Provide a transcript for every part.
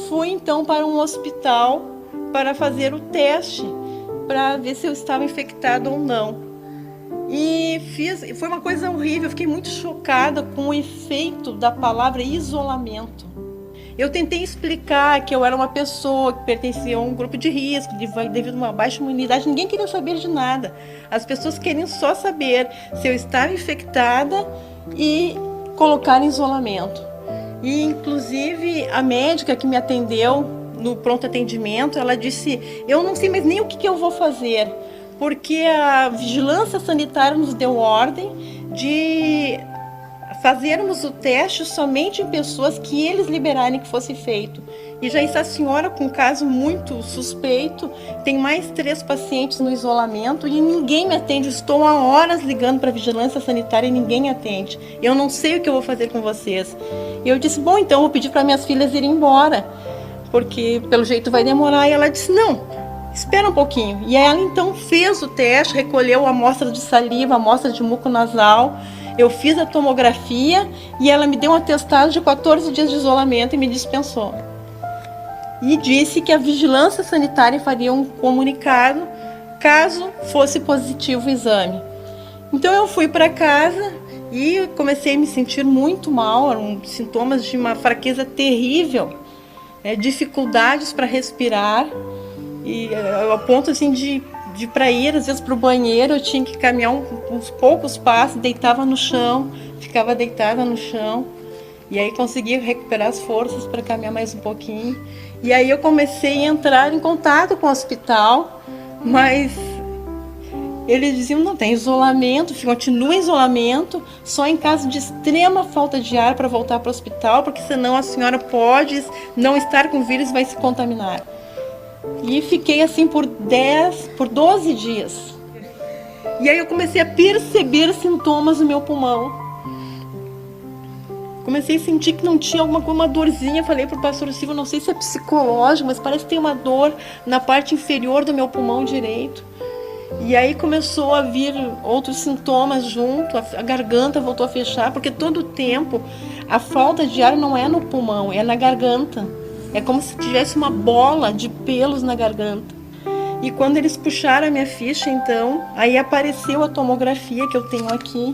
fui então para um hospital para fazer o teste, para ver se eu estava infectada ou não. E foi uma coisa horrível, eu fiquei muito chocada com o efeito da palavra isolamento. Eu tentei explicar que eu era uma pessoa que pertencia a um grupo de risco, devido a uma baixa imunidade. Ninguém queria saber de nada. As pessoas queriam só saber se eu estava infectada e colocar em isolamento. E, inclusive, a médica que me atendeu no pronto atendimento, ela disse, eu não sei mais nem o que eu vou fazer, porque a vigilância sanitária nos deu ordem de fazermos o teste somente em pessoas que eles liberarem que fosse feito. E já está a senhora com um caso muito suspeito, tem mais 3 pacientes no isolamento e ninguém me atende. Estou há horas ligando para a vigilância sanitária e ninguém me atende. Eu não sei o que eu vou fazer com vocês. E eu disse, bom, então eu vou pedir para minhas filhas irem embora, porque pelo jeito vai demorar. E ela disse, não, espera um pouquinho. E ela então fez o teste, recolheu a amostra de saliva, a amostra de muco nasal. Eu fiz a tomografia e ela me deu um atestado de 14 dias de isolamento e me dispensou. E disse que a vigilância sanitária faria um comunicado caso fosse positivo o exame. Então eu fui para casa e comecei a me sentir muito mal, eram sintomas de uma fraqueza terrível, dificuldades para respirar, e ao ponto assim de para ir, às vezes, para o banheiro, eu tinha que caminhar uns poucos passos, deitava no chão, ficava deitada no chão, e aí conseguia recuperar as forças para caminhar mais um pouquinho. E aí eu comecei a entrar em contato com o hospital, mas eles diziam, não, tem isolamento, continua em isolamento, só em caso de extrema falta de ar para voltar para o hospital, porque senão a senhora pode não estar com o vírus e vai se contaminar. E fiquei assim por 12 dias. E aí eu comecei a perceber sintomas no meu pulmão. Comecei a sentir que não tinha uma dorzinha. Falei para o pastor Silvio, não sei se é psicológico, mas parece que tem uma dor na parte inferior do meu pulmão direito. E aí começou a vir outros sintomas junto, a garganta voltou a fechar, porque todo o tempo a falta de ar não é no pulmão, é na garganta. É como se tivesse uma bola de pelos na garganta. E quando eles puxaram a minha ficha, então, aí apareceu a tomografia que eu tenho aqui,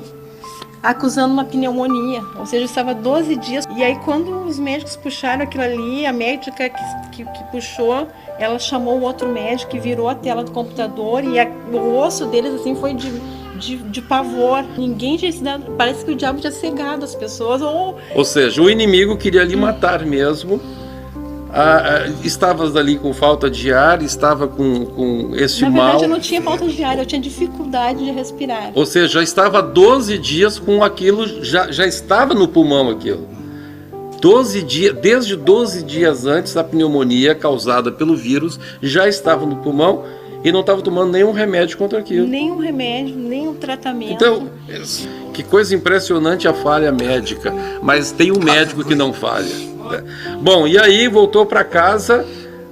acusando uma pneumonia. Ou seja, eu estava 12 dias. E aí quando os médicos puxaram aquilo ali, a médica que puxou, ela chamou o outro médico e virou a tela do computador. E o osso deles assim foi de pavor. Ninguém tinha se dado, parece que o diabo tinha cegado as pessoas. Ou seja, o inimigo queria lhe matar mesmo. Estavas ali com falta de ar, estava com este mal. Na verdade, eu não tinha falta de ar, eu tinha dificuldade de respirar. Ou seja, já estava 12 dias com aquilo, já estava no pulmão aquilo. 12 dias, desde 12 dias antes da pneumonia causada pelo vírus, já estava no pulmão e não estava tomando nenhum remédio contra aquilo. Nenhum remédio, nenhum tratamento. Então, que coisa impressionante a falha médica, mas tem um médico que não falha. Bom, e aí voltou para casa,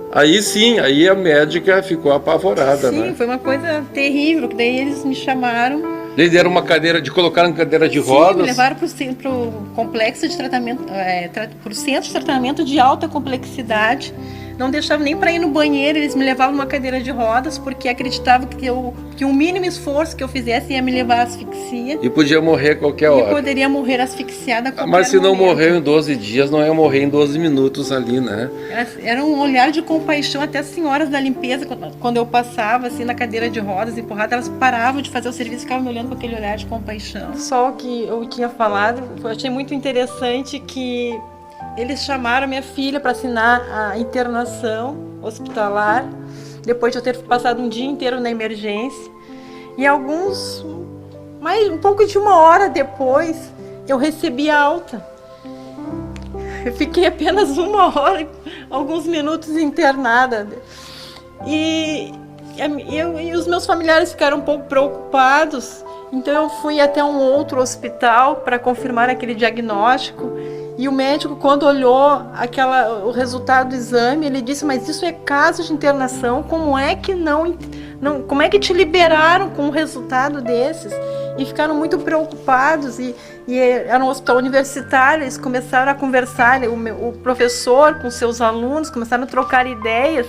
aí sim, aí a médica ficou apavorada, sim, né? Foi uma coisa terrível, que daí eles me chamaram. Eles deram uma cadeira, colocaram cadeira de rodas. Sim, me levaram para o complexo de tratamento, para o centro de tratamento de alta complexidade. Não deixavam nem para ir no banheiro, eles me levavam numa cadeira de rodas, porque acreditavam que o mínimo esforço que eu fizesse ia me levar à asfixia. E podia morrer a qualquer hora. E poderia morrer asfixiada a qualquer momento. Mas se não momento. Morreu em 12 dias, não ia morrer em 12 minutos ali, né? Era um olhar de compaixão, até as senhoras da limpeza, quando eu passava assim na cadeira de rodas, empurrada, elas paravam de fazer o serviço e ficavam me olhando com aquele olhar de compaixão. Só o que eu tinha falado, eu achei muito interessante que eles chamaram minha filha para assinar a internação hospitalar, depois de eu ter passado um dia inteiro na emergência. E um pouco de 1 hora depois, eu recebi a alta. Eu fiquei apenas 1 hora, alguns minutos internada. E os meus familiares ficaram um pouco preocupados, então eu fui até um outro hospital para confirmar aquele diagnóstico. E o médico, quando olhou o resultado do exame, ele disse, mas isso é caso de internação, como é que te liberaram com um resultado desses? e ficaram muito preocupados e era um hospital universitário, eles começaram a conversar, o professor com seus alunos começaram a trocar ideias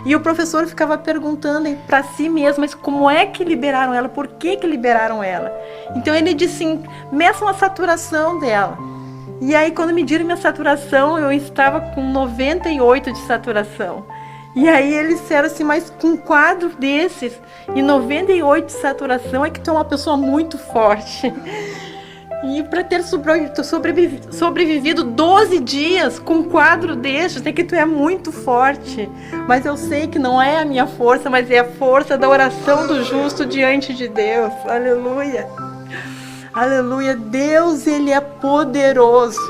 e o professor ficava perguntando para si mesmo, mas como é que liberaram ela, por que liberaram ela? Então ele disse assim, meçam a saturação dela. E aí quando mediram minha saturação, eu estava com 98 de saturação. E aí eles disseram assim, mas com um quadro desses e 98 de saturação é que tu é uma pessoa muito forte. E para ter sobrevivido 12 dias com um quadro desses, é que tu é muito forte. Mas eu sei que não é a minha força, mas é a força da oração do justo diante de Deus. Aleluia. Aleluia. Deus, Ele é poderoso.